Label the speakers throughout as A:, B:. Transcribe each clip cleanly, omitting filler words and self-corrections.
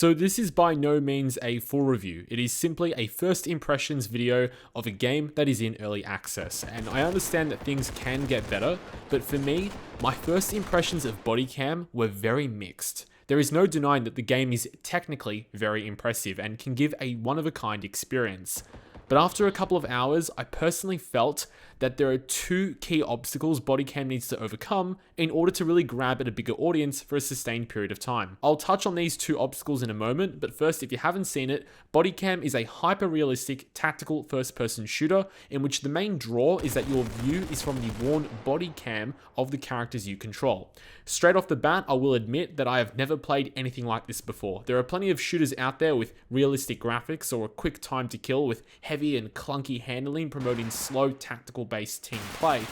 A: So this is by no means a full review. It is simply a first impressions video of a game that is in early access. And I understand that things can get better, but for me, my first impressions of Bodycam were very mixed. There is no denying that the game is technically very impressive and can give a one-of-a-kind experience. But after a couple of hours, I personally felt that there are two key obstacles Bodycam needs to overcome in order to really grab at a bigger audience for a sustained period of time. I'll touch on these two obstacles in a moment, but first, if you haven't seen it, Bodycam is a hyper-realistic tactical first-person shooter in which the main draw is that your view is from the worn body cam of the characters you control. Straight off the bat, I will admit that I have never played anything like this before. There are plenty of shooters out there with realistic graphics or a quick time to kill with heavy and clunky handling promoting slow tactical based team play,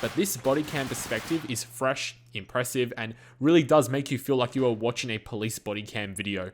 A: but this Bodycam perspective is fresh, impressive, and really does make you feel like you are watching a police Bodycam video.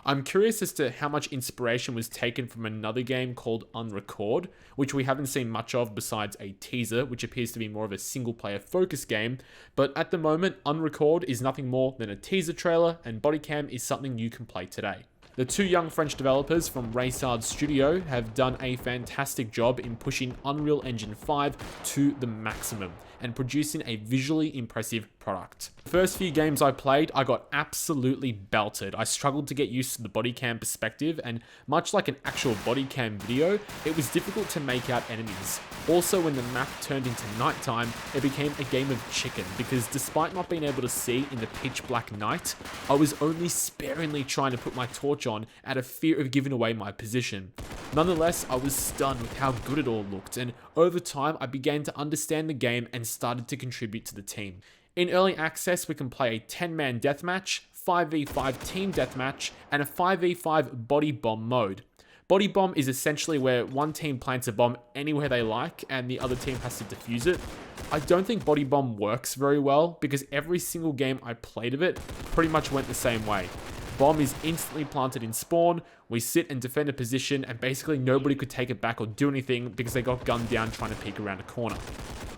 A: I'm curious as to how much inspiration was taken from another game called Unrecord, which we haven't seen much of besides a teaser, which appears to be more of a single player focus game, but at the moment, Unrecord is nothing more than a teaser trailer, and Bodycam is something you can play today. The two young French developers from Raysard Studio have done a fantastic job in pushing Unreal Engine 5 to the maximum and producing a visually impressive product. The first few games I played, I got absolutely belted. I struggled to get used to the Bodycam perspective, and much like an actual Bodycam video, it was difficult to make out enemies. Also, when the map turned into nighttime, it became a game of chicken because despite not being able to see in the pitch black night, I was only sparingly trying to put my torch on out of fear of giving away my position. Nonetheless, I was stunned with how good it all looked, and over time I began to understand the game and started to contribute to the team. In early access, we can play a 10-man deathmatch, 5v5 team deathmatch, and a 5v5 body bomb mode. Body bomb is essentially where one team plants a bomb anywhere they like and the other team has to defuse it. I don't think body bomb works very well because every single game I played of it pretty much went the same way. Bomb is instantly planted in spawn, we sit and defend a position, and basically nobody could take it back or do anything because they got gunned down trying to peek around a corner.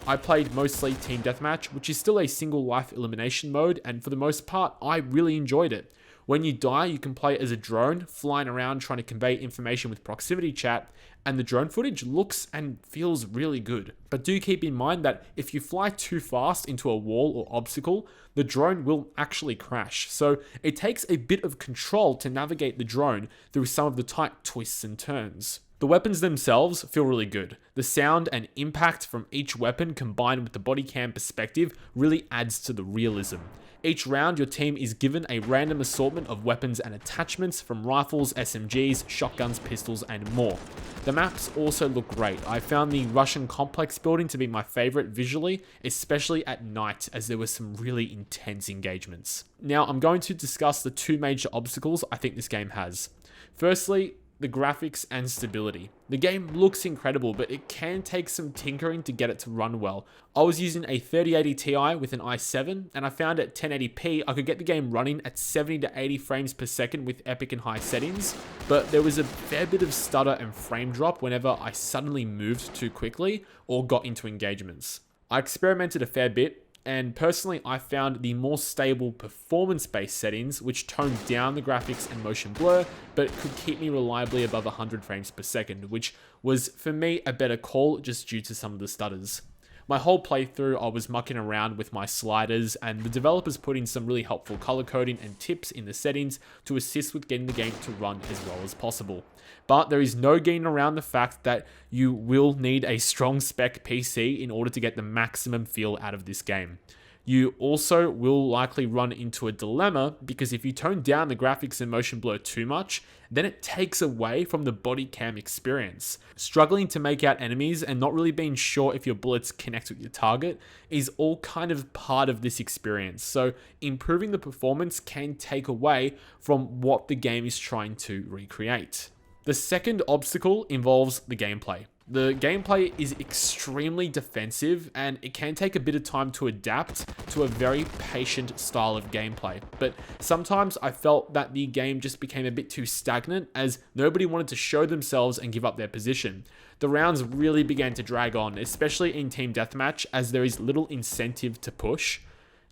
A: I played mostly Team Deathmatch, which is still a single life elimination mode, and for the most part, I really enjoyed it. When you die, you can play as a drone, flying around trying to convey information with proximity chat, and the drone footage looks and feels really good. But do keep in mind that if you fly too fast into a wall or obstacle, the drone will actually crash. So it takes a bit of control to navigate the drone through some of the tight twists and turns. The weapons themselves feel really good. The sound and impact from each weapon combined with the Bodycam perspective really adds to the realism. Each round, your team is given a random assortment of weapons and attachments from rifles, SMGs, shotguns, pistols, and more. The maps also look great. I found the Russian complex building to be my favorite visually, especially at night as there were some really intense engagements. Now, I'm going to discuss the two major obstacles I think this game has. Firstly, the graphics and stability. The game looks incredible, but it can take some tinkering to get it to run well. I was using a 3080 Ti with an i7, and I found at 1080p I could get the game running at 70 to 80 frames per second with epic and high settings, but there was a fair bit of stutter and frame drop whenever I suddenly moved too quickly or got into engagements. I experimented a fair bit, and personally I found the more stable performance-based settings which toned down the graphics and motion blur but could keep me reliably above 100 frames per second, which was for me a better call just due to some of the stutters. My whole playthrough I was mucking around with my sliders, and the developers put in some really helpful color coding and tips in the settings to assist with getting the game to run as well as possible. But there is no getting around the fact that you will need a strong spec PC in order to get the maximum feel out of this game. You also will likely run into a dilemma because if you tone down the graphics and motion blur too much, then it takes away from the Bodycam experience. Struggling to make out enemies and not really being sure if your bullets connect with your target is all kind of part of this experience. So improving the performance can take away from what the game is trying to recreate. The second obstacle involves the gameplay. The gameplay is extremely defensive and it can take a bit of time to adapt to a very patient style of gameplay. But sometimes I felt that the game just became a bit too stagnant as nobody wanted to show themselves and give up their position. The rounds really began to drag on, especially in Team Deathmatch, as there is little incentive to push.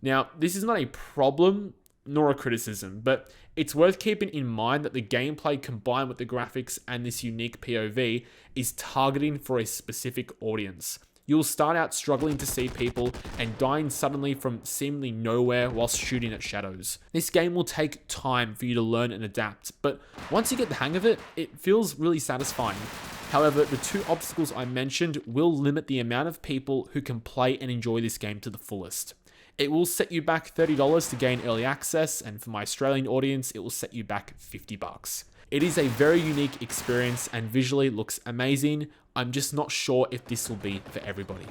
A: Now, this is not a problem nor a criticism, but it's worth keeping in mind that the gameplay combined with the graphics and this unique POV is targeting for a specific audience. You'll start out struggling to see people and dying suddenly from seemingly nowhere whilst shooting at shadows. This game will take time for you to learn and adapt, but once you get the hang of it, it feels really satisfying. However, the two obstacles I mentioned will limit the amount of people who can play and enjoy this game to the fullest. It will set you back $30 to gain early access, and for my Australian audience, it will set you back $50. It is a very unique experience and visually looks amazing. I'm just not sure if this will be for everybody.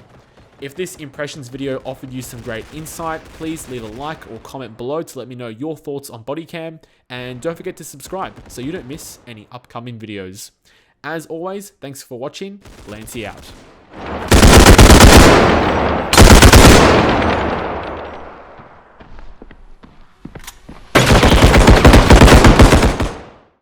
A: If this impressions video offered you some great insight, please leave a like or comment below to let me know your thoughts on Bodycam, and don't forget to subscribe so you don't miss any upcoming videos. As always, thanks for watching. Lancy out.